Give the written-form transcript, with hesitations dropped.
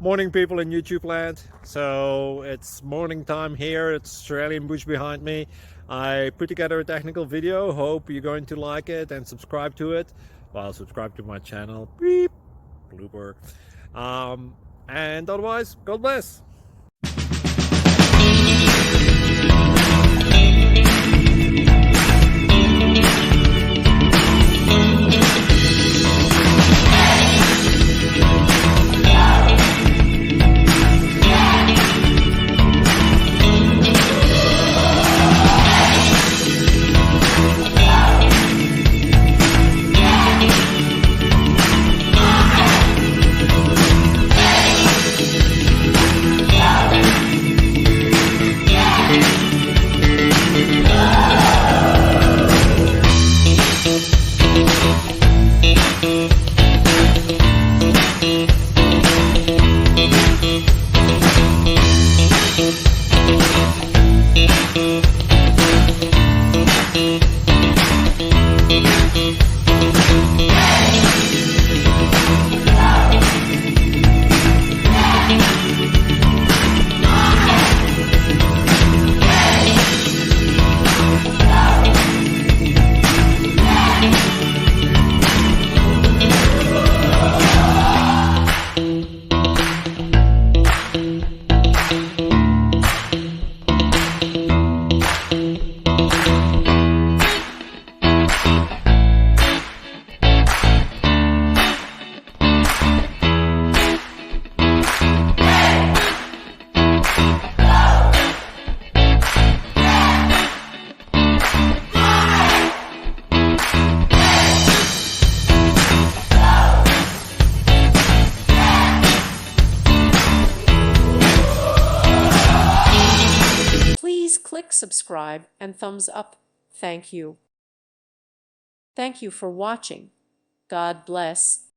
Morning people in YouTube land. So it's morning time here. It's Australian bush behind me. I put together a technical video. Hope you're going to like it and subscribe to it. Well, subscribe to my channel. Beep. Blooper. And otherwise, God bless. Please click subscribe and thumbs up. Thank you. Thank you for watching. God bless.